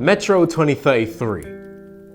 Metro 2033.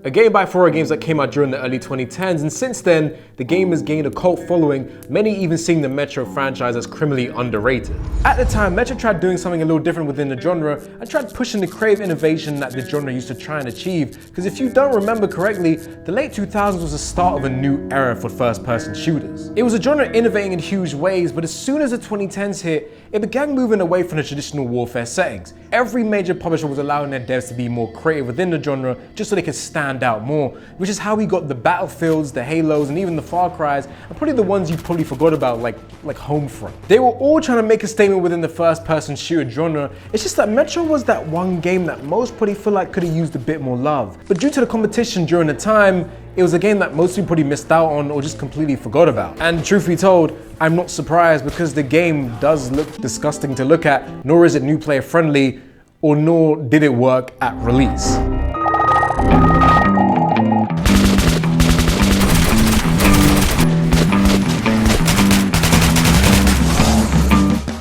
A game by 4A Games that came out during the early 2010s, and since then, the game has gained a cult following, many even seeing the Metro franchise as criminally underrated. At the time, Metro tried doing something a little different within the genre and tried pushing the creative innovation that the genre used to try and achieve, because if you don't remember correctly, the late 2000s was the start of a new era for first-person shooters. It was a genre innovating in huge ways, but as soon as the 2010s hit, it began moving away from the traditional warfare settings. Every major publisher was allowing their devs to be more creative within the genre just so they could stand out more, which is how we got the Battlefields, the Halos, and even the Far Cries, and probably the ones you probably forgot about, like Homefront. They were all trying to make a statement within the first-person shooter genre. It's just that Metro was that one game that most probably feel like could have used a bit more love. But due to the competition during the time, it was a game that most people probably missed out on or just completely forgot about. And truth be told, I'm not surprised because the game does look disgusting to look at, nor is it new player friendly, or nor did it work at release.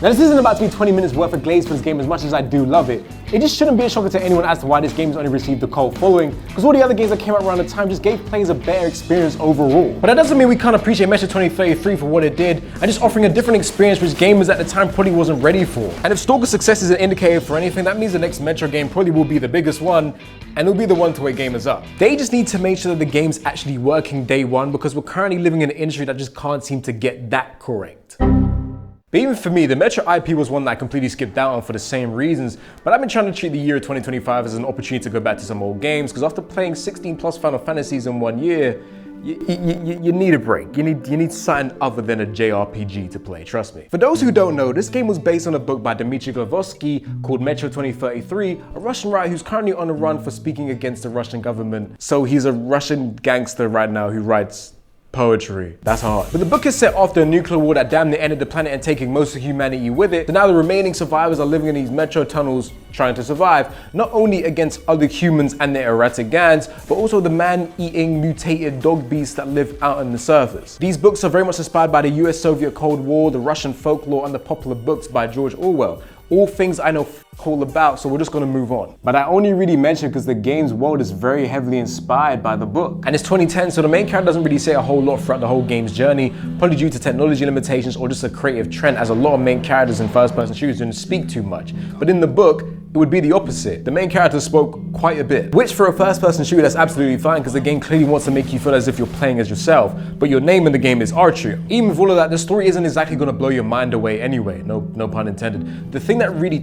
Now this isn't about to be 20 minutes worth of glaze for this game as much as I do love it. It just shouldn't be a shocker to anyone as to why this game's only received a cult following, because all the other games that came out around the time just gave players a better experience overall. But that doesn't mean we can't appreciate Metro 2033 for what it did, and just offering a different experience which gamers at the time probably wasn't ready for. And if Stalker's success is an indicator for anything, that means the next Metro game probably will be the biggest one, and it'll be the one to wake gamers up. They just need to make sure that the game's actually working day one, because we're currently living in an industry that just can't seem to get that correct. But even for me, the Metro IP was one that I completely skipped out on for the same reasons, but I've been trying to treat the year 2025 as an opportunity to go back to some old games, because after playing 16 plus Final Fantasies in 1 year, you need a break. You need something other than a JRPG to play, trust me. For those who don't know, this game was based on a book by Dmitry Glavorsky called Metro 2033, a Russian writer who's currently on the run for speaking against the Russian government. So he's a Russian gangster right now who writes poetry. That's hard. But the book is set after a nuclear war that damn near ended the planet and taking most of humanity with it. So now the remaining survivors are living in these metro tunnels trying to survive, not only against other humans and their erratic gangs, but also the man-eating mutated dog beasts that live out on the surface. These books are very much inspired by the US-Soviet Cold War, the Russian folklore, and the popular books by George Orwell. All things I know all about, so we're just gonna move on. But I only really mention because the game's world is very heavily inspired by the book. And it's 2010, so the main character doesn't really say a whole lot throughout the whole game's journey, probably due to technology limitations or just a creative trend, as a lot of main characters in first-person shooters didn't speak too much. But in the book, it would be the opposite. The main character spoke quite a bit, which for a first-person shooter, that's absolutely fine because the game clearly wants to make you feel as if you're playing as yourself, but your name in the game is Archer. Even with all of that, the story isn't exactly gonna blow your mind away anyway, no pun intended. The thing that really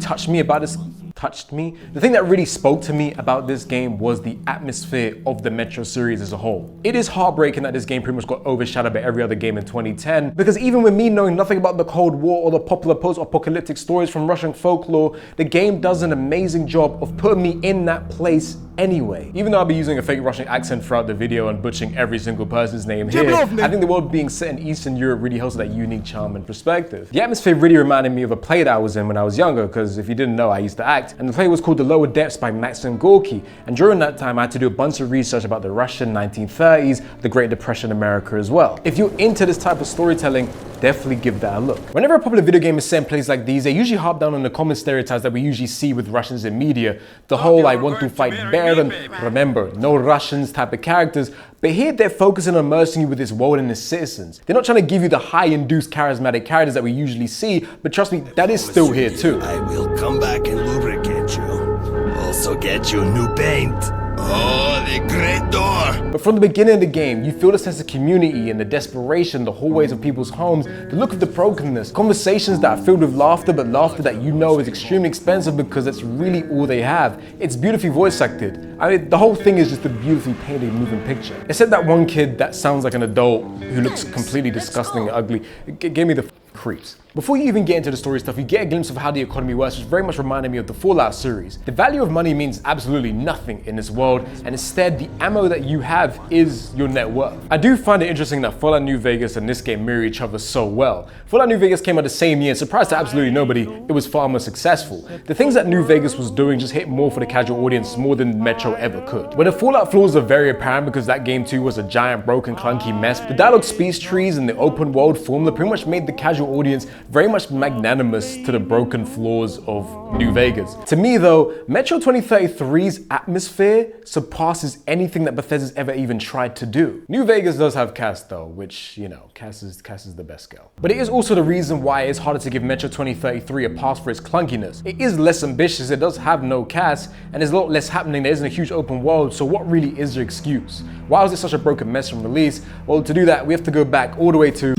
the thing that really spoke to me about this game was the atmosphere of the Metro series as a whole. It is heartbreaking that this game pretty much got overshadowed by every other game in 2010, because even with me knowing nothing about the Cold War or the popular post-apocalyptic stories from Russian folklore, the game does an amazing job of putting me in that place anyway. Even though I'll be using a fake Russian accent throughout the video and butchering every single person's name here, I think the world being set in Eastern Europe really helps with that unique charm and perspective. The atmosphere really reminded me of a play that I was in when I was younger, because if you didn't know, I used to act, and the play was called The Lower Depths by Maxim Gorky, and during that time I had to do a bunch of research about the Russian 1930s, the Great Depression in America as well. If you're into this type of storytelling, definitely give that a look. Whenever a popular video game is set in places like these, they usually harp down on the common stereotypes that we usually see with Russians in media. The whole I want to fight bear and remember, no Russians type of characters. But here they're focusing on immersing you with this world and its citizens. They're not trying to give you the high-induced charismatic characters that we usually see, but trust me, that is still here too. I will come back and lubricate you. Also get you new paint. Oh, the great door! But from the beginning of the game, you feel the sense of community and the desperation, the hallways of people's homes, the look of the brokenness, conversations that are filled with laughter, but laughter that you know is extremely expensive because that's really all they have. It's beautifully voice acted. I mean, the whole thing is just a beautifully painted moving picture. Except that one kid that sounds like an adult who looks completely disgusting and ugly. It gave me the creeps. Before you even get into the story stuff, you get a glimpse of how the economy works, which very much reminded me of the Fallout series. The value of money means absolutely nothing in this world, and instead the ammo that you have is your net worth. I do find it interesting that Fallout New Vegas and this game mirror each other so well. Fallout New Vegas came out the same year, and surprised to absolutely nobody, it was far more successful. The things that New Vegas was doing just hit more for the casual audience more than Metro ever could. Where the Fallout flaws are very apparent because that game too was a giant broken clunky mess, the dialogue speech trees and the open world formula pretty much made the casual audience very much magnanimous to the broken flaws of New Vegas. To me though, Metro 2033's atmosphere surpasses anything that Bethesda's ever even tried to do. New Vegas does have Cass though, which, you know, Cass is the best girl. But it is also the reason why it's harder to give Metro 2033 a pass for its clunkiness. It is less ambitious, it does have no Cass, and there's a lot less happening, there isn't a huge open world, so what really is your excuse? Why was it such a broken mess from release? Well, to do that, we have to go back all the way to...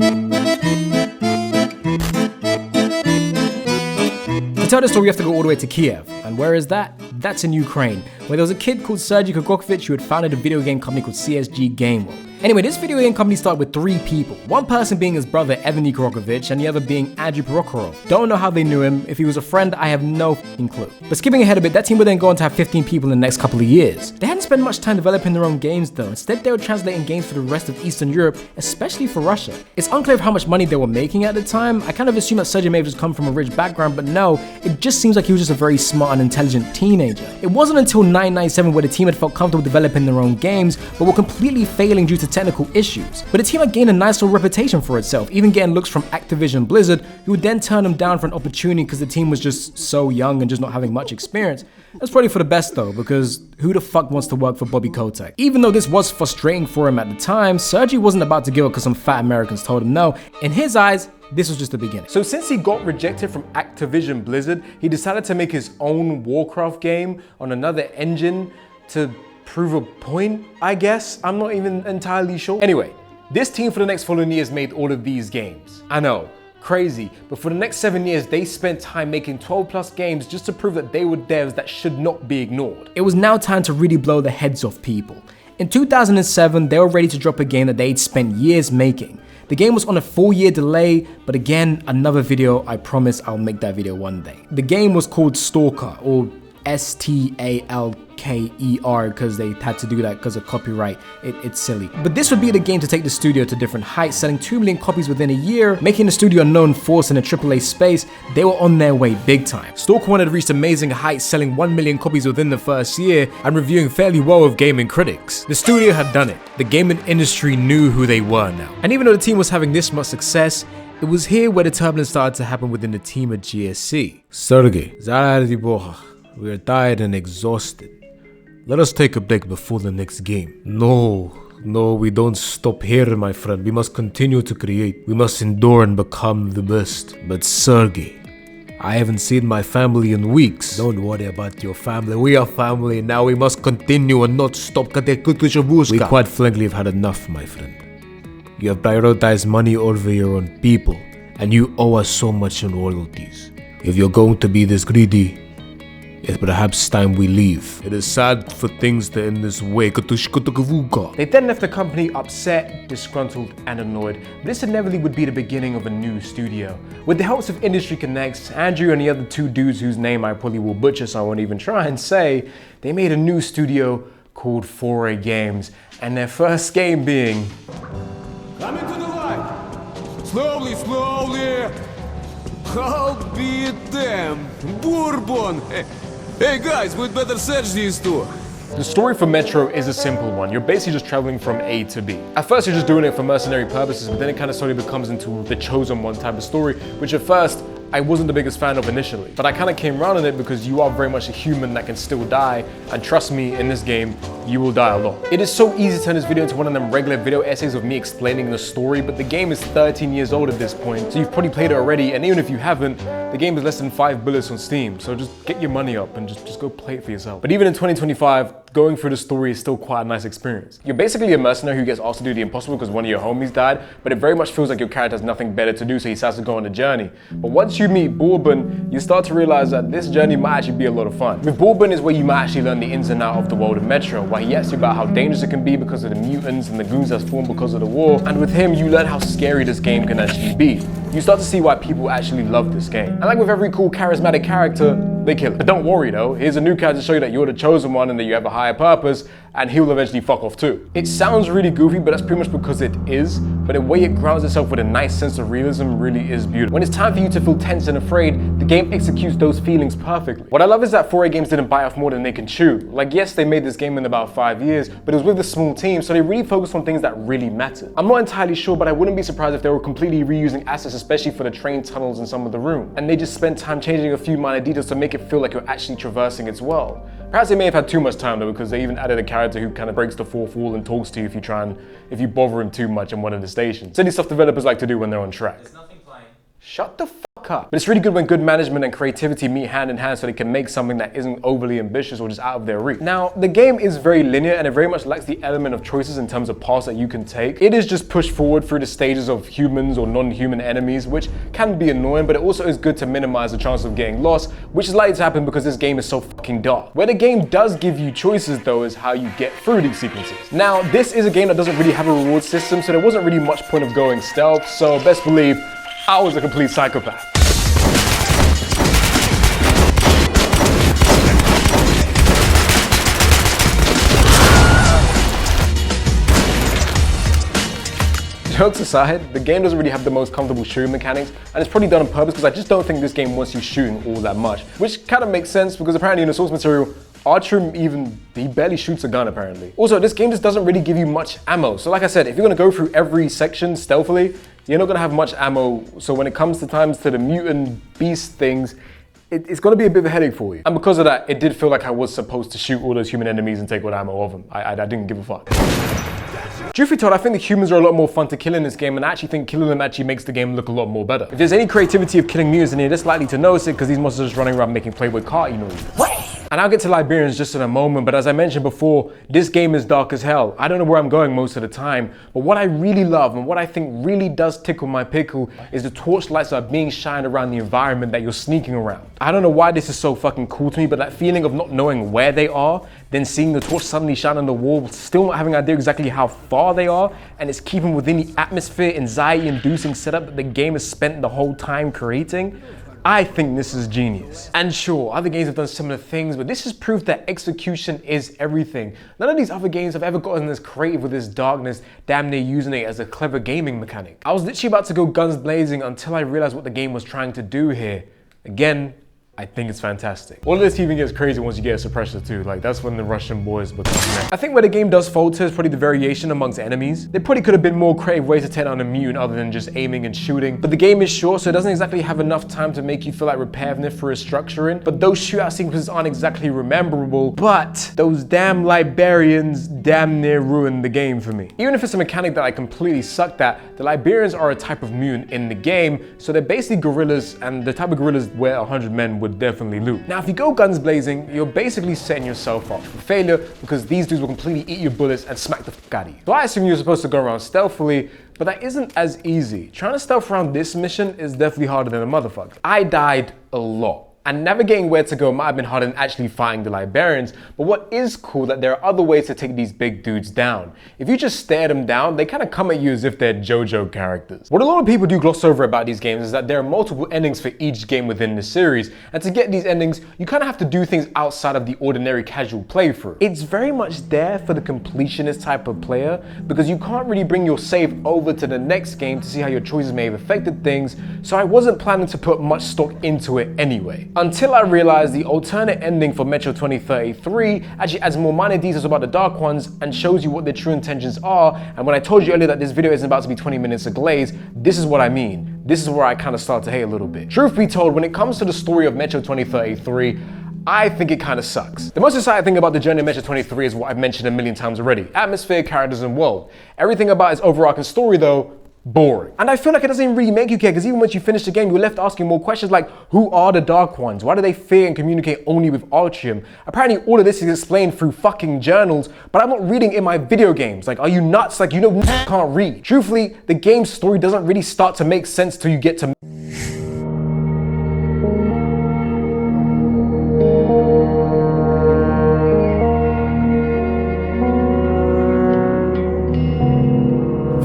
To tell the story, we have to go all the way to Kiev. And where is that? That's in Ukraine, where there was a kid called Sergei Kokokovich who had founded a video game company called CSG Game World. Anyway, this video game company started with 3 people. One person being his brother Evan Kokokovich and the other being Andrew Prokhorov. Don't know how they knew him. If he was a friend, I have no f***ing clue. But skipping ahead a bit, that team would then go on to have 15 people in the next couple of years. They hadn't spent much time developing their own games though. Instead, they were translating games for the rest of Eastern Europe, especially for Russia. It's unclear how much money they were making at the time. I kind of assume that Sergei may have just come from a rich background, but no, it just seems like he was just a very smart and intelligent teenager. It wasn't until 997 where the team had felt comfortable developing their own games, but were completely failing due to technical issues. But the team had gained a nice little reputation for itself, even getting looks from Activision Blizzard, who would then turn them down for an opportunity because the team was just so young and just not having much experience. That's probably for the best though, because who the fuck wants to work for Bobby Kotick? Even though this was frustrating for him at the time, Sergei wasn't about to give up because some fat Americans told him no. In his eyes, this was just the beginning. So since he got rejected from Activision Blizzard, he decided to make his own Warcraft game on another engine to prove a point, I guess? I'm not even entirely sure. Anyway, this team for the next following years made all of these games. I know, crazy, but for the next 7 years, they spent time making 12+ games just to prove that they were devs that should not be ignored. It was now time to really blow the heads off people. In 2007, they were ready to drop a game that they'd spent years making. The game was on a 4-year delay, but again, another video, I promise I'll make that video one day. The game was called Stalker, or Stalker, because they had to do that because of copyright. It's silly. But this would be the game to take the studio to different heights, selling 2 million copies within a year, making the studio a known force in the AAA space. They were on their way big time. Stalker 1 had reached amazing heights, selling 1 million copies within the first year and reviewing fairly well with gaming critics. The studio had done it. The gaming industry knew who they were now. And even though the team was having this much success, it was here where the turbulence started to happen within the team at GSC. Sergei, we are tired and exhausted. Let us take a break before the next game. No, we don't stop here, my friend. We must continue to create. We must endure and become the best. But Sergei, I haven't seen my family in weeks. Don't worry about your family. We are family now. We must continue and not stop. We quite frankly have had enough, my friend. You have prioritized money over your own people, and you owe us so much in royalties. If you're going to be this greedy, it's perhaps time we leave. It is sad for things to end this way. They then left the company upset, disgruntled, and annoyed. But this inevitably would be the beginning of a new studio. With the help of Industry Connects, Andrew and the other 2 dudes whose name I probably will butcher, so I won't even try and say, they made a new studio called 4A Games, and their first game being... Coming to the light! Slowly! I'll be damned! Bourbon! Hey guys, we'd better search these 2. The story for Metro is a simple one. You're basically just traveling from A to B. At first you're just doing it for mercenary purposes, but then it kind of slowly becomes into the Chosen One type of story, which at first I wasn't the biggest fan of initially. But I kind of came around on it because you are very much a human that can still die, and trust me, in this game, you will die a lot. It is so easy to turn this video into one of them regular video essays of me explaining the story, but the game is 13 years old at this point, so you've probably played it already, and even if you haven't, the game is less than 5 bullets on Steam, so just get your money up and just go play it for yourself. But even in 2025, going through the story is still quite a nice experience. You're basically a mercenary who gets asked to do the impossible because one of your homies died, but it very much feels like your character has nothing better to do, so he decides to go on a journey. But once you meet Bourbon, you start to realize that this journey might actually be a lot of fun. With Bourbon is where you might actually learn the ins and outs of the world of Metro, where he asks you about how dangerous it can be because of the mutants and the goons that's formed because of the war, and with him, you learn how scary this game can actually be. You start to see why people actually love this game. And like with every cool, charismatic character, they kill it. But don't worry though, here's a new card to show you that you're the chosen one and that you have a higher purpose, and he'll eventually fuck off too. It sounds really goofy, but that's pretty much because it is, but the way it grounds itself with a nice sense of realism really is beautiful. When it's time for you to feel tense and afraid, the game executes those feelings perfectly. What I love is that 4A Games didn't bite off more than they can chew. Like, yes, they made this game in about 5 years, but it was with a small team, so they really focused on things that really matter. I'm not entirely sure, but I wouldn't be surprised if they were completely reusing assets, especially for the train tunnels in some of the room. And they just spent time changing a few minor details to make it feel like you're actually traversing its world. Perhaps they may have had too much time though, because they even added a character who kind of breaks the fourth wall and talks to you if you bother him too much in one of the stations. Silly stuff developers like to do when they're on track. There's nothing playing. Shut the fuck up. But it's really good when good management and creativity meet hand in hand so they can make something that isn't overly ambitious or just out of their reach. Now, the game is very linear and it very much lacks the element of choices in terms of paths that you can take. It is just pushed forward through the stages of humans or non-human enemies, which can be annoying, but it also is good to minimize the chance of getting lost, which is likely to happen because this game is so fucking dark. Where the game does give you choices though is how you get through these sequences. Now, this is a game that doesn't really have a reward system, so there wasn't really much point of going stealth, so best believe I was a complete psychopath. Jokes aside, the game doesn't really have the most comfortable shooting mechanics, and it's probably done on purpose because I just don't think this game wants you shooting all that much, which kind of makes sense because apparently in the source material, Archer he barely shoots a gun apparently. Also, this game just doesn't really give you much ammo. So like I said, if you're gonna go through every section stealthily, you're not gonna have much ammo. So when it comes to the mutant beast things, it's gonna be a bit of a headache for you. And because of that, it did feel like I was supposed to shoot all those human enemies and take all the ammo of them. I didn't give a fuck. Truth be told, I think the humans are a lot more fun to kill in this game, and I actually think killing them actually makes the game look a lot more better. If there's any creativity of killing mutants in here, they're likely to notice it because these monsters are just running around making Playboy carty noises. And I'll get to Liberians just in a moment, but as I mentioned before, this game is dark as hell. I don't know where I'm going most of the time, but what I really love and what I think really does tickle my pickle is the torchlights that are being shined around the environment that you're sneaking around. I don't know why this is so fucking cool to me, but that feeling of not knowing where they are, then seeing the torch suddenly shine on the wall, still not having an idea exactly how far they are, and it's keeping within the atmosphere, anxiety-inducing setup that the game has spent the whole time creating. I think this is genius. And sure, other games have done similar things, but this is proof that execution is everything. None of these other games have ever gotten this creative with this darkness, damn near using it as a clever gaming mechanic. I was literally about to go guns blazing until I realized what the game was trying to do here. Again, I think it's fantastic. All of this even gets crazy once you get a suppressor too. Like, that's when the Russian boys become next. I think where the game does falter is probably the variation amongst enemies. There probably could have been more creative ways to take down a mutant other than just aiming and shooting. But the game is short, so it doesn't exactly have enough time to make you feel like repetitive for its structuring. But those shootout sequences aren't exactly rememberable. But those damn Liberians damn near ruined the game for me. Even if it's a mechanic that I completely sucked at, the Liberians are a type of mutant in the game. So they're basically gorillas, and the type of gorillas where 100 men would definitely loot. Now, if you go guns blazing, you're basically setting yourself up for failure because these dudes will completely eat your bullets and smack the fuck out of you. So I assume you're supposed to go around stealthily, but that isn't as easy. Trying to stealth around this mission is definitely harder than a motherfucker. I died a lot. And navigating where to go might have been harder than actually fighting the Liberians, but what is cool that there are other ways to take these big dudes down. If you just stare them down, they kind of come at you as if they're JoJo characters. What a lot of people do gloss over about these games is that there are multiple endings for each game within the series, and to get these endings, you kind of have to do things outside of the ordinary casual playthrough. It's very much there for the completionist type of player, because you can't really bring your save over to the next game to see how your choices may have affected things, so I wasn't planning to put much stock into it anyway. Until I realized the alternate ending for Metro 2033 actually adds more minor details about the Dark Ones and shows you what their true intentions are. And when I told you earlier that this video isn't about to be 20 minutes of glaze, this is what I mean. This is where I kind of start to hate a little bit. Truth be told, when it comes to the story of Metro 2033, I think it kind of sucks. The most exciting thing about the journey of Metro 23 is what I've mentioned a million times already: atmosphere, characters, and world. Everything about its overarching story though, boring. And I feel like it doesn't even really make you care, because even once you finish the game, you're left asking more questions like, who are the Dark Ones? Why do they fear and communicate only with Artyom? Apparently all of this is explained through fucking journals, but I'm not reading in my video games. Like, are you nuts? Like, you know who can't read? Truthfully, the game's story doesn't really start to make sense till you get to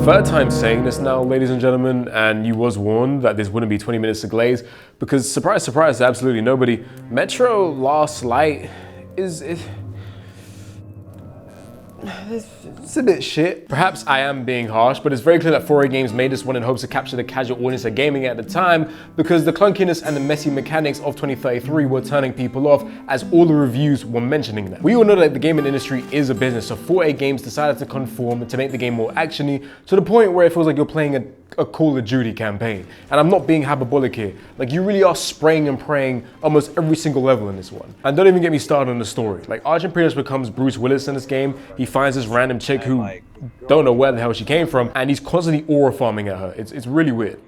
third time saying this now, ladies and gentlemen, and you was warned that this wouldn't be 20 minutes to glaze, because surprise, surprise, to absolutely nobody, Metro Last Light it's a bit shit. Perhaps I am being harsh, but it's very clear that 4A Games made this one in hopes to capture the casual audience of gaming at the time, because the clunkiness and the messy mechanics of 2033 were turning people off, as all the reviews were mentioning them. We all know that the gaming industry is a business, so 4A Games decided to conform to make the game more actiony, to the point where it feels like you're playing a Call of Duty campaign. And I'm not being hyperbolic here. Like, you really are spraying and praying almost every single level in this one. And don't even get me started on the story. Like, Arjun pretty much becomes Bruce Willis in this game. He finds this random chick who don't know where the hell she came from, and he's constantly aura farming at her. It's really weird.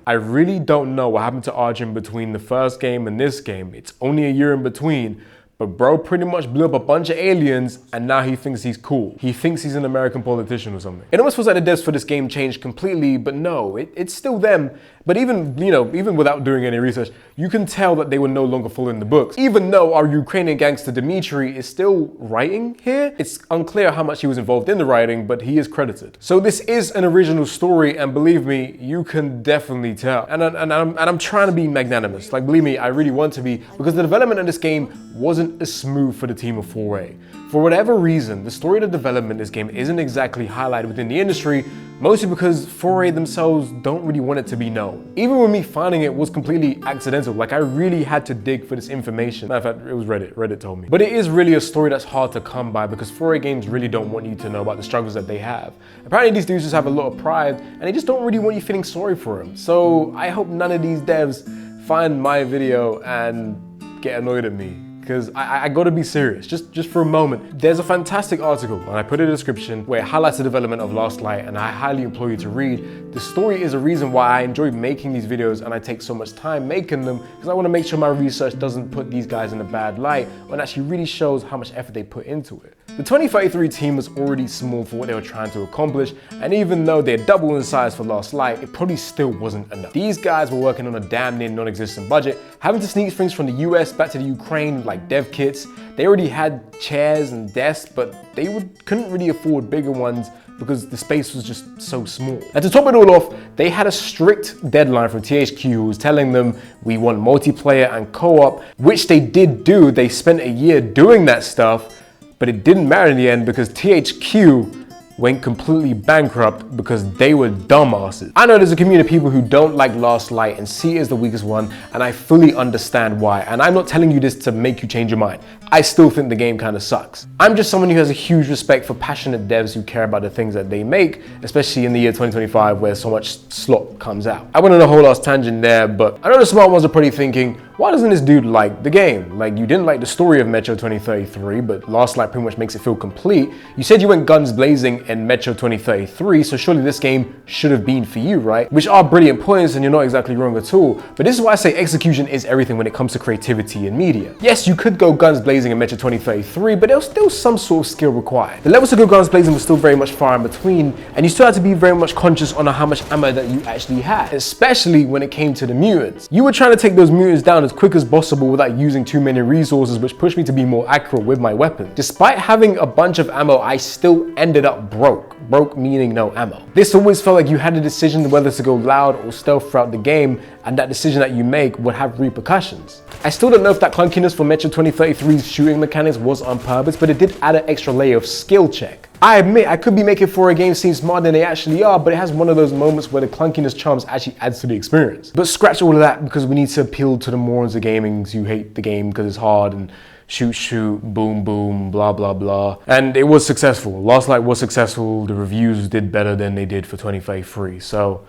I really don't know what happened to Arjun between the first game and this game. It's only a year in between. But bro pretty much blew up a bunch of aliens, and now he thinks he's cool. He thinks he's an American politician or something. It almost feels like the devs for this game changed completely, but no, it's still them. But even without doing any research, you can tell that they were no longer following the books. Even though our Ukrainian gangster Dmitry is still writing here, it's unclear how much he was involved in the writing, but he is credited. So this is an original story, and believe me, you can definitely tell. And I'm trying to be magnanimous. Like, believe me, I really want to be, because the development of this game wasn't as smooth for the team of 4A. For whatever reason, the story of the development of this game isn't exactly highlighted within the industry, mostly because 4A themselves don't really want it to be known. Even with me finding it was completely accidental. Like, I really had to dig for this information. Matter of fact, it was Reddit told me. But it is really a story that's hard to come by, because 4A Games really don't want you to know about the struggles that they have. Apparently these dudes just have a lot of pride, and they just don't really want you feeling sorry for them. So I hope none of these devs find my video and get annoyed at me. Because I gotta be serious, just for a moment. There's a fantastic article, and I put it in the description, where it highlights the development of Last Light, and I highly implore you to read. The story is a reason why I enjoy making these videos, and I take so much time making them, because I want to make sure my research doesn't put these guys in a bad light, and actually really shows how much effort they put into it. The 2033 team was already small for what they were trying to accomplish, and even though they're double in size for Last Light, it probably still wasn't enough. These guys were working on a damn near non-existent budget, having to sneak things from the US back to the Ukraine like dev kits. They already had chairs and desks, but they couldn't really afford bigger ones because the space was just so small. And to top it all off, they had a strict deadline from THQ who was telling them, we want multiplayer and co-op, which they did do. They spent a year doing that stuff, but it didn't matter in the end because THQ went completely bankrupt because they were dumbasses. I know there's a community of people who don't like Last Light and see it as the weakest one, and I fully understand why. And I'm not telling you this to make you change your mind. I still think the game kind of sucks. I'm just someone who has a huge respect for passionate devs who care about the things that they make, especially in the year 2025 where so much slop comes out. I went on a whole ass tangent there, but I know the smart ones are probably thinking, why doesn't this dude like the game? Like, you didn't like the story of Metro 2033, but Last Light pretty much makes it feel complete. You said you went guns blazing in Metro 2033, so surely this game should have been for you, right? Which are brilliant points, and you're not exactly wrong at all. But this is why I say execution is everything when it comes to creativity in media. Yes, you could go guns blazing in Metro 2033, but there was still some sort of skill required. The levels to go guns blazing was still very much far in between, and you still had to be very much conscious on how much ammo that you actually had, especially when it came to the mutants. You were trying to take those mutants down as quick as possible without using too many resources, which pushed me to be more accurate with my weapon. Despite having a bunch of ammo, I still ended up broke. Broke meaning no ammo. This always felt like you had a decision whether to go loud or stealth throughout the game, and that decision that you make would have repercussions. I still don't know if that clunkiness for Metro 2033's shooting mechanics was on purpose, but it did add an extra layer of skill check. I admit I could be making 4A games seem smarter than they actually are, but it has one of those moments where the clunkiness charms actually adds to the experience. But scratch all of that, because we need to appeal to the morons of gaming who hate the game because it's hard and shoot, boom, boom, blah, blah, blah. And it was successful. Last Light was successful. The reviews did better than they did for 2033. So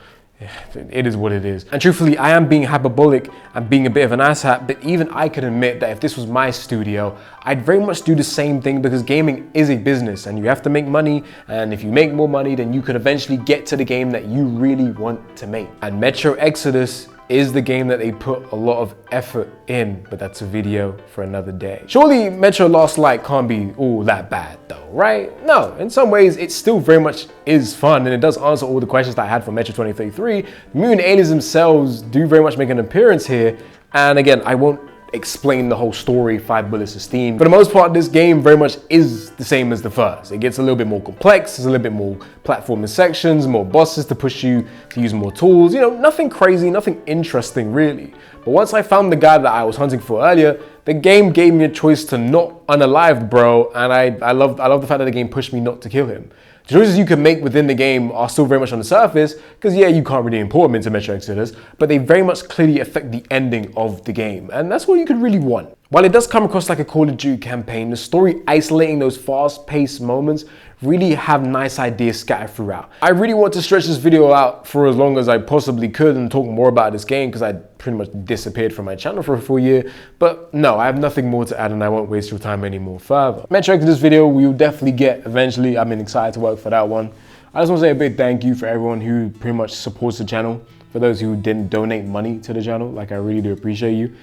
it is what it is. And truthfully, I am being hyperbolic and being a bit of an asshat, but even I could admit that if this was my studio, I'd very much do the same thing, because gaming is a business and you have to make money. And if you make more money, then you could eventually get to the game that you really want to make. And Metro Exodus is the game that they put a lot of effort in, but that's a video for another day. Surely Metro Last Light can't be all that bad though, right? No, in some ways it still very much is fun, and it does answer all the questions that I had for Metro 2033. The mutant aliens themselves do very much make an appearance here, and again, I won't explain the whole story, 5 bullets of steam. For the most part, this game very much is the same as the first. It gets a little bit more complex, there's a little bit more platforming sections, more bosses to push you to use more tools. You know, nothing crazy, nothing interesting really. But once I found the guy that I was hunting for earlier, the game gave me a choice to not unalive bro, and I love the fact that the game pushed me not to kill him. The choices you can make within the game are still very much on the surface, because yeah, you can't really import them into Metro Exodus, but they very much clearly affect the ending of the game, and that's what you could really want. While it does come across like a Call of Duty campaign, the story isolating those fast-paced moments really have nice ideas scattered throughout. I really want to stretch this video out for as long as I possibly could and talk more about this game because I pretty much disappeared from my channel for a full year, but no, I have nothing more to add and I won't waste your time anymore further. Metro Exodus video we will definitely get eventually. I'm excited to work for that one. I just want to say a big thank you for everyone who pretty much supports the channel. For those who didn't donate money to the channel, like I really do appreciate you.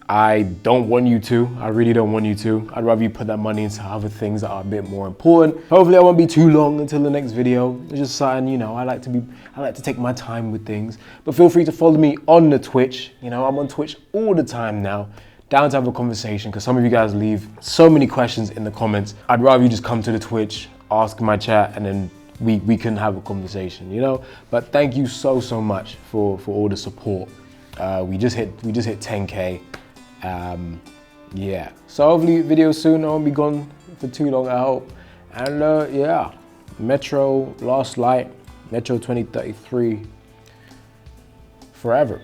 I don't want you to. I really don't want you to. I'd rather you put that money into other things that are a bit more important. Hopefully I won't be too long until the next video. It's just something, you know, I like to take my time with things. But feel free to follow me on the Twitch. You know, I'm on Twitch all the time now. Down to have a conversation because some of you guys leave so many questions in the comments. I'd rather you just come to the Twitch, ask my chat, and then we can have a conversation, you know? But thank you so much for all the support. We just hit 10K. Yeah, so hopefully video soon. I won't be gone for too long, I hope. And yeah, Metro Last Light, Metro 2033 forever.